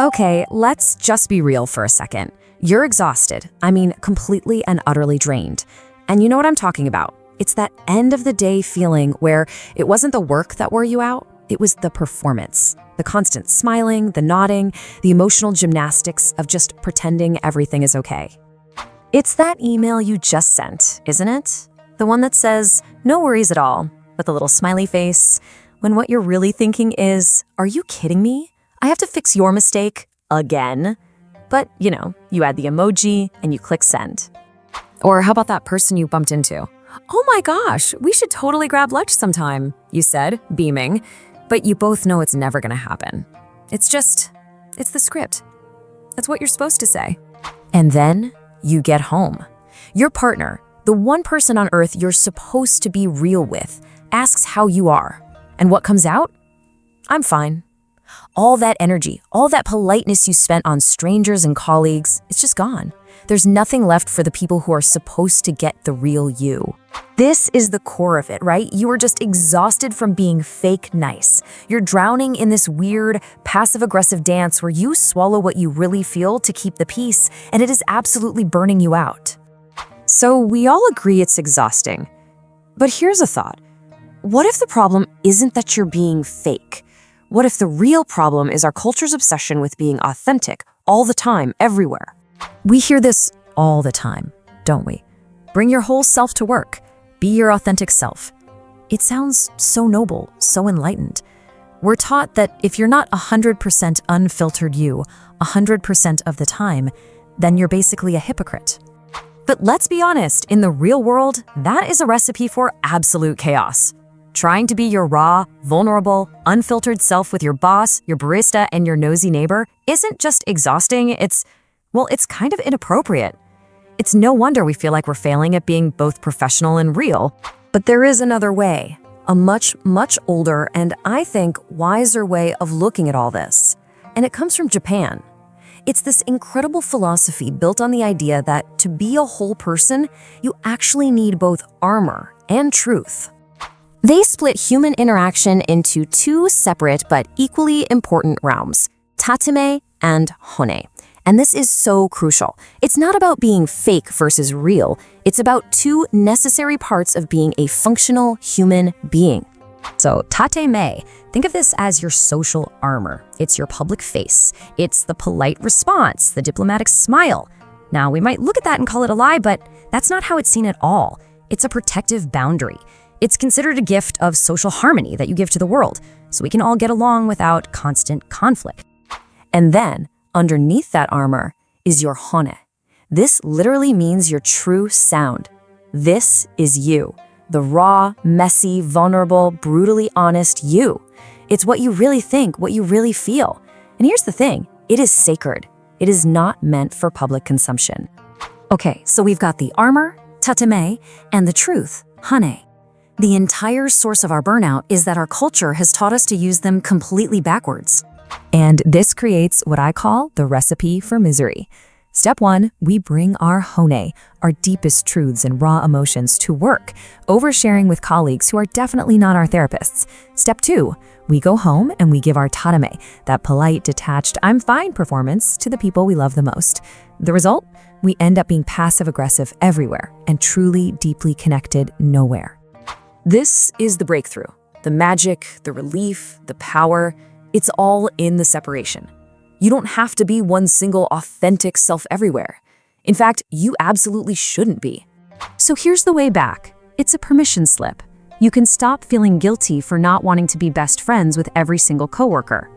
Okay, let's just be real for a second. You're exhausted. I mean, completely and utterly drained. And you know what I'm talking about. It's that end of the day feeling where it wasn't the work that wore you out, it was the performance. The constant smiling, the nodding, the emotional gymnastics of just pretending everything is okay. It's that email you just sent, isn't it? The one that says, no worries at all, with a little smiley face, when what you're really thinking is, are you kidding me? I have to fix your mistake again? But, you add the emoji and you click send. Or how about that person you bumped into? Oh my gosh, we should totally grab lunch sometime, you said, beaming. But you both know it's never gonna happen. It's the script. That's what you're supposed to say. And then you get home. Your partner, the one person on earth you're supposed to be real with, asks how you are. And what comes out? I'm fine. All that energy, all that politeness you spent on strangers and colleagues, it's just gone. There's nothing left for the people who are supposed to get the real you. This is the core of it, right? You are just exhausted from being fake nice. You're drowning in this weird, passive-aggressive dance where you swallow what you really feel to keep the peace, and it is absolutely burning you out. So we all agree it's exhausting. But here's a thought. What if the problem isn't that you're being fake? What if the real problem is our culture's obsession with being authentic all the time, everywhere? We hear this all the time, don't we? Bring your whole self to work. Be your authentic self. It sounds so noble, so enlightened. We're taught that if you're not 100% unfiltered you, 100% of the time, then you're basically a hypocrite. But let's be honest, in the real world, that is a recipe for absolute chaos. Trying to be your raw, vulnerable, unfiltered self with your boss, your barista, and your nosy neighbor isn't just exhausting, it's kind of inappropriate. It's no wonder we feel like we're failing at being both professional and real. But there is another way, a much, much older and I think wiser way of looking at all this. And it comes from Japan. It's this incredible philosophy built on the idea that to be a whole person, you actually need both armor and truth. They split human interaction into two separate but equally important realms, Tatemae and Honne. And this is so crucial. It's not about being fake versus real. It's about two necessary parts of being a functional human being. So Tatemae, think of this as your social armor. It's your public face. It's the polite response, the diplomatic smile. Now, we might look at that and call it a lie, but that's not how it's seen at all. It's a protective boundary. It's considered a gift of social harmony that you give to the world, so we can all get along without constant conflict. And then, underneath that armor is your Honne. This literally means your true sound. This is you, the raw, messy, vulnerable, brutally honest you. It's what you really think, what you really feel. And here's the thing, it is sacred. It is not meant for public consumption. Okay, so we've got the armor, Tatemae, and the truth, Honne. The entire source of our burnout is that our culture has taught us to use them completely backwards. And this creates what I call the recipe for misery. Step 1, we bring our Honne, our deepest truths and raw emotions, to work, oversharing with colleagues who are definitely not our therapists. Step 2, we go home and we give our Tatemae, that polite, detached, I'm fine performance, to the people we love the most. The result? We end up being passive-aggressive everywhere and truly, deeply connected nowhere. This is the breakthrough. The magic, the relief, the power, it's all in the separation. You don't have to be one single authentic self everywhere. In fact, you absolutely shouldn't be. So here's the way back. It's a permission slip. You can stop feeling guilty for not wanting to be best friends with every single coworker.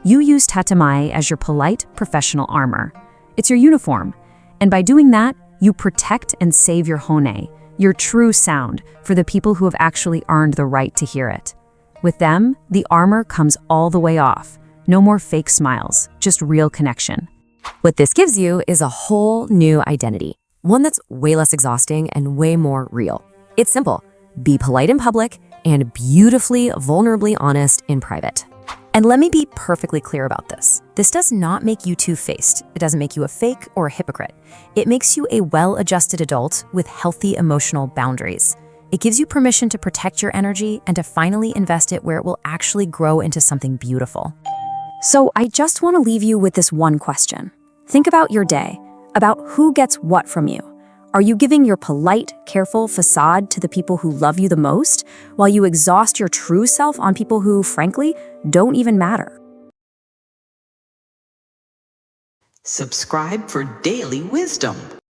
You use Tatemae as your polite, professional armor. It's your uniform. And by doing that, you protect and save your Honne, your true sound, for the people who have actually earned the right to hear it. With them, the armor comes all the way off. No more fake smiles, just real connection. What this gives you is a whole new identity, one that's way less exhausting and way more real. It's simple. Be polite in public and beautifully, vulnerably honest in private. And let me be perfectly clear about this. This does not make you two-faced. It doesn't make you a fake or a hypocrite. It makes you a well-adjusted adult with healthy emotional boundaries. It gives you permission to protect your energy and to finally invest it where it will actually grow into something beautiful. So I just want to leave you with this one question. Think about your day, about who gets what from you. Are you giving your polite, careful facade to the people who love you the most, while you exhaust your true self on people who, frankly, don't even matter? Subscribe for daily wisdom.